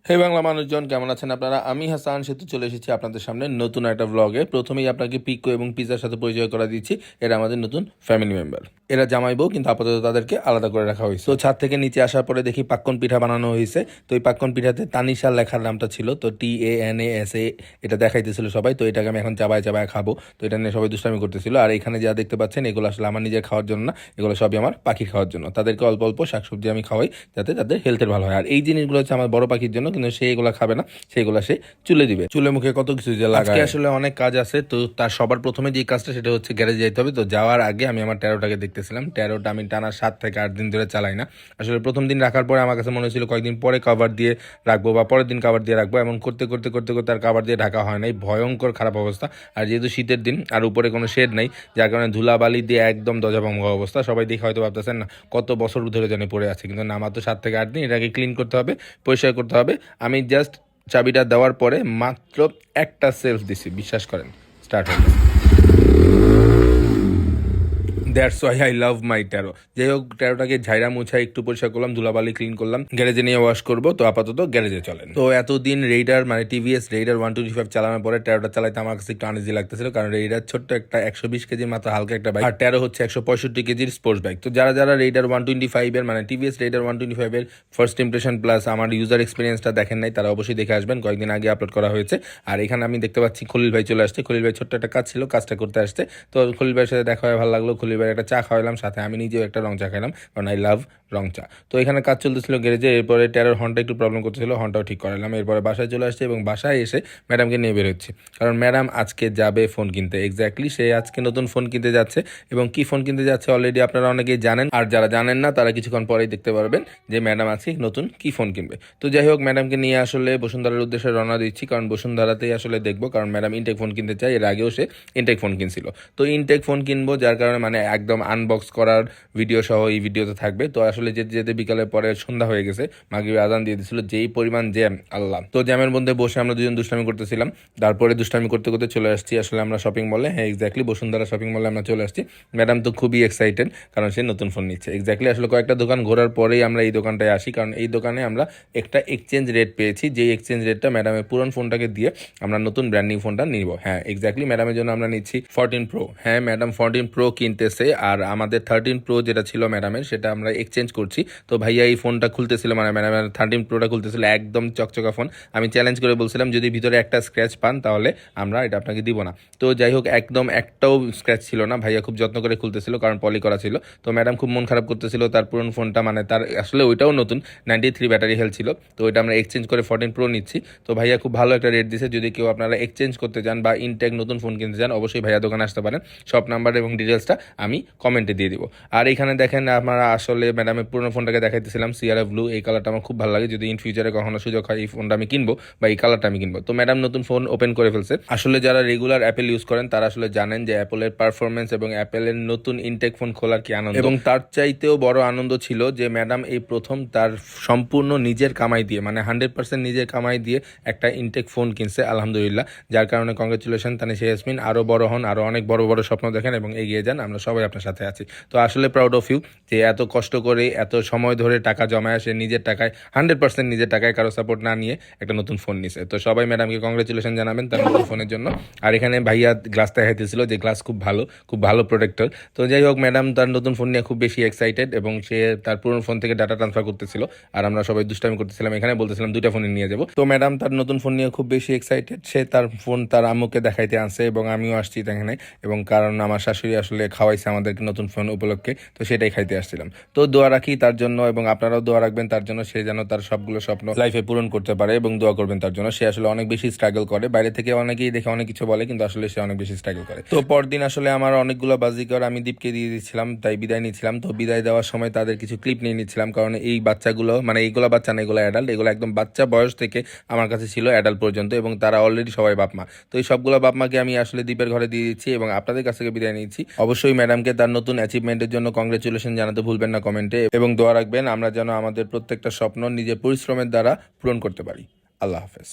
হে বাংলা মানুষজন, কেমন আছেন আপনারা? আমি হাসান সেতু চলে এসেছি আপনাদের সামনে নতুন একটা ব্লগে। প্রথমেই আপনাকে পিকো এবং পিজার সাথে পরিচয় করা দিচ্ছি। এরা আমাদের নতুন ফ্যামিলি মেম্বার। এরা জামাই বউ, কিন্তু আপাতত তাদেরকে আলাদা করে রাখা হয়েছে। তো ছাদ থেকে নিচে আসার পরে দেখি পাক্কন পিঠা বানানো হয়েছে। তো এই পাক্কন পিঠাতে তানিশা লেখার নামটা ছিল, তো TANASA এটা দেখাইতেছিল সবাই। তো এটাকে আমি এখন চাবায় চাবায় খাবো। তো এটা নিয়ে সবাই দুষ্টামি করতেছিল। আর এখানে যা দেখতে পাচ্ছেন, এগুলো আসলে আমার নিজের খাওয়ার জন্য না, এগুলো সবই আমার পাখি খাওয়ার জন্য। তাদেরকে অল্প অল্প শাকসবজি আমি খাওয়াই, যাতে তাদের হেলথের ভালো হয়। আর এই জিনিসগুলো হচ্ছে আমার বড় পাখির জন্য, কিন্তু সে এগুলো খাবে না, সেগুলো সে চুলে দিবে। চুলে মুখে কত কিছু যে লাগায়। আজকে আসলে অনেক কাজ আছে। তো তার সবার প্রথমে যে কাজটা, সেটা হচ্ছে গ্যারেজে যেতে হবে। তো যাওয়ার আগে আমি আমার ট্যারোটাকে দেখতেছিলাম। ট্যারোটা আমি টানা 7 থেকে 8 দিন ধরে চালাই না। আসলে প্রথম দিন রাখার পরে আমার কাছে মনে হয়েছিল কয়েকদিন পরে কভার দিয়ে রাখবো, বা পরের দিন কভার দিয়ে রাখবো। এমন করতে করতে করতে করতে আর কভার দিয়ে ঢাকা হয় নাই। ভয়ঙ্কর খারাপ অবস্থা। আর যেহেতু শীতের দিন আর উপরে কোনো শেড নাই, যার কারণে ধুলাবালি দিয়ে একদম দজাভঙ্গ অবস্থা। সবাই দেখে হয়তো ভাবতেছেন না কত বছর ধরে জানি পড়ে আছে, কিন্তু না, মাত্র 7 থেকে 8 দিন। এটাকে ক্লিন করতে হবে, পরিষ্কার করতে হবে। আমি জাস্ট চাবিটা দেওয়ার পরে মাত্র একটা সেলফ দিছি, বিশ্বাস করেন, স্টার্ট হয়ে গেছে। That's why I love my taro. যাই হোক, ট্যারোটাকে ঝাইরা মুছাই একটু পরিষ্কার করলাম, ধুলাবালি ক্লিন করলাম, গ্যারেজে নিয়ে ওয়াশ করবো। তো আপাতত গ্যারেজে চলেন। তো এতদিন রেইডার মানে TVS রেইডার 125 চালানোর পরে ট্যারোটা চালাইতে আমার কাছে একটু আনইজি লাগতেছিল, কারণ রেইডার ছোট্ট একটা 120 কেজির মাত্র হালকা একটা বাইক, আর ট্যারো হচ্ছে 165 কেজির স্পোর্টস বাইক। তো যারা যারা রেইডার 125 এর মানে TVS রেইডার 125 এর ফার্স্ট ইমপ্রেশন প্লাস আমার ইউজার এক্সপিরিয়েন্সটা দেখেন নাই, তারা অবশ্যই দেখে আসবেন। কয়েকদিন আগে আপলোড করা হয়েছে। আর এখানে আমি দেখতে পাচ্ছি খলিল ভাই চলে আসছে। খলিল ভাই ছোট্ট একটা কাজ ছিল, কাজটা করতে আসছে। তো খলিল ভাইয়ের সাথে দেখা হয়ে ভালো লাগলো। খলিল ভাইয়ের একটা চা খাওয়ালাম, সাথে আমি নিজেও একটা রং চা খাইলাম, কারণ আই লাভ রং চা। তো এখানে কাজ চলতেছিল গ্যারেজে। এরপরে ট্যারোর হর্নটা একটু প্রবলেম করতেছিল, হর্নটাও ঠিক করালাম। এরপরে বাসায় চলে আসছে এবং বাসায় এসে ম্যাডামকে নিয়ে বের হচ্ছে, কারণ ম্যাডাম আজকে যাবে ফোন কিনতে। এক্স্যাক্টলি সে আজকে নতুন ফোন কিনতে যাচ্ছে। এবং কি ফোন কিনতে যাচ্ছে অলরেডি আপনারা অনেকেই জানেন, আর যারা জানেন না তারা কিছুক্ষণ পরেই দেখতে পারবেন যে ম্যাডাম আজকে নতুন কি ফোন কিনবে। তো যাই হোক, ম্যাডামকে নিয়ে আসলে বসুন্ধরার উদ্দেশ্যে রওনা দিচ্ছি, কারণ বসুন্ধরাতেই আসলে দেখবো, কারণ ম্যাডাম ইনটেক ফোন কিনতে চায়। এর আগেও সে ইনটেক ফোন কিনছিল। তো ইনটেক ফোন কিনবো, যার কারণে মানে একদম আনবক্স করার ভিডিও সহ এই ভিডিওতে থাকবে। তো আসলে যেতে যেতে বিকালে পরে সন্ধ্যা হয়ে গেছে, মাগরিবের আজান দিয়ে দিছিল। যেই পরিমাণ জ্যাম, আল্লাহ। তো জ্যামের মধ্যে বসে আমরা দুজন দুষ্টামি করতেছিলাম। তারপরে দুষ্টামি করতে করতে চলে আসছি আসলে আমরা শপিং মলে। হ্যাঁ, এক্স্যাক্টলি বসুন্ধরা শপিং মলে আমরা চলে আসছি। ম্যাডাম তো খুবই এক্সাইটেড, কারণ সে নতুন ফোন নিচ্ছে। এক্স্যাক্টলি আসলে কয়েকটা দোকান ঘোরার পরেই আমরা এই দোকানটায় আসি, কারণ এই দোকানে আমরা একটা এক্সচেঞ্জ রেট পেয়েছি, যেই এক্সচেঞ্জ রেটটা ম্যাডামের পুরনো ফোনটাকে দিয়ে আমরা নতুন ব্র্যান্ডিং ফোনটা নিব। হ্যাঁ, এক্স্যাক্টলি ম্যাডামের জন্য আমরা নিচ্ছি 14 প্রো। হ্যাঁ, ম্যাডাম 14 প্রো কিনতেছে, আর আমাদের 13 প্রো যেটা ছিল ম্যাডামের, সেটা আমরা এক্সচেঞ্জ করছি। তো ভাইয়া এই ফোনটা খুলতেছিল, মানে ম্যাডামের 13 প্রোটা খুলতেছিল, একদম চকচকা ফোন। আমি চ্যালেঞ্জ করে বলছিলাম যদি ভিতরে একটা স্ক্র্যাচ পান তাহলে আমরা এটা আপনাকে দিব না। তো যাই হোক, একদম একটাও স্ক্র্যাচ ছিল না। ভাইয়া খুব যত্ন করে খুলতেছিল, কারণ পলি করা ছিল। তো ম্যাডাম খুব মন খারাপ করতেছিল, তার পুরনো ফোনটা মানে তার আসলে ওইটাও নতুন 93 ব্যাটারি হেলথ ছিল। তো ওইটা আমরা এক্সচেঞ্জ করে 14 প্রো নিচ্ছি। তো ভাইয়া খুব ভালো একটা রেট দিছে। যদি কেউ আপনারা এক্সচেঞ্জ করতে চান বা ইনটেক নতুন ফোন কিনতে চান, অবশ্যই ভাইয়া দোকানে আসতে পারেন। শপ নাম্বার এবং ডিটেলসটা আমি কমেন্টে দিয়ে দিব। আর এখানে দেখেন, আমরা আসলে ম্যাডামের পুরনো ফোনটাকে দেখাইতেছিলাম, সিআরএফ ব্লু। এই কালারটা আমার খুব ভালো লাগে। যদি ইন ফিউচারে কখনো সুযোগ হয় এই ফোনটা আমি কিনবো, বা এই কালারটা আমি কিনবো। তো ম্যাডাম নতুন ফোন ওপেন করে ফেলছে। আসলে যারা রেগুলার অ্যাপেল ইউজ করেন তারা আসলে জানেন যে অ্যাপলের পারফরমেন্স এবং অ্যাপেলের নতুন ইনটেক ফোন খোলার কি আনন্দ। এবং তার চাইতেও বড় আনন্দ ছিল যে ম্যাডাম এই প্রথম তার সম্পূর্ণ নিজের কামাই দিয়ে, মানে 100% নিজের কামাই দিয়ে একটা ইনটেক ফোন কিনছে, আলহামদুলিল্লাহ। যার কারণে কংগ্রেচুলেশন তানিশা ইয়াসমিন। আরও বড় হন, আরও অনেক বড় বড় স্বপ্ন দেখেন এবং এগিয়ে যান। আমরা সবাই আপনার সাথে আছি। তো আসলে প্রাউড অফ ইউ যে এত কষ্ট করে এত সময় ধরে টাকা জমায় আসে নিজের টাকায়, 100% নিজের টাকায়, কারো সাপোর্ট না নিয়ে একটা নতুন ফোন নিছে। তো সবাই ম্যাডামকে কংগ্রেচুলেশন জানাবেন তার নতুন ফোনের জন্য। আর এখানে ভাইয়া গ্লাস দেখাইতেছিল যে গ্লাস খুব ভালো প্রোটেক্টর। তো যাই হোক, ম্যাডাম তার নতুন ফোন নিয়ে খুব বেশি এক্সাইটেড এবং সে তার পুরনো ফোন থেকে ডাটা ট্রান্সফার করতেছিল। আর আমরা সবাই দুষ্টামি করতেছিলাম, এখানে বলতেছিলাম দুইটা ফোনে নিয়ে যাবো। তো ম্যাডাম তার নতুন ফোন নিয়ে খুব বেশি এক্সাইটেড। সে তার ফোন তার আম্মুকে দেখাইতে আনছে এবং আমিও আসছি এখানে। এবং কারণ আমার শাশুড়ি আসলে খাওয়াইছে আমাদেরকে নতুন ফোন উপলক্ষে, তো সেটাই খাইতে আসছিলাম। তো দোয়া রাখি তার জন্য, এবং আপনারাও দোয়া রাখবেন তার জন্য, সে যেন তার সবগুলো স্বপ্ন লাইফে পূরণ করতে পারে, এবং দোয়া করবেন তার জন্য। সে আসলে অনেক বেশি স্ট্রাগল করে। বাইরে থেকে অনেকেই দেখে অনেক কিছু বলে, কিন্তু আসলে সে অনেক বেশি স্ট্রাগল করে। তো পরদিন আসলে আমার অনেকগুলো বাজিকর আমি দীপকে দিয়ে দিচ্ছিলাম, তাই বিদায় নিচ্ছিলাম। তো বিদায় দেওয়ার সময় তাদের কিছু ক্লিপ নিয়ে নিচ্ছিলাম, কারণ এই বাচ্চাগুলো মানে এইগুলো বাচ্চা না, এগুলো অ্যাডাল্ট। এগুলো একদম বাচ্চা বয়স থেকে আমার কাছে ছিল অ্যাডাল্ট পর্যন্ত, এবং তারা অলরেডি সবাই বাপ মা। তো এই সবগুলো বাপ মাকে আমি আসলে দীপের ঘরে দিয়ে দিচ্ছি এবং আপনাদের কাছ থেকে বিদায় নিচ্ছি। অবশ্যই ম্যাডামকে তার নতুন অ্যাচিভমেন্টের জন্য কংগ্রেচুলেশন জানাতে ভুলবেন না কমেন্টে, এবং দোয়া রাখবেন আমরা যেন আমাদের প্রত্যেকটা স্বপ্ন নিজের পরিশ্রমের দ্বারা পূরণ করতে পারি। আল্লাহ হাফেজ।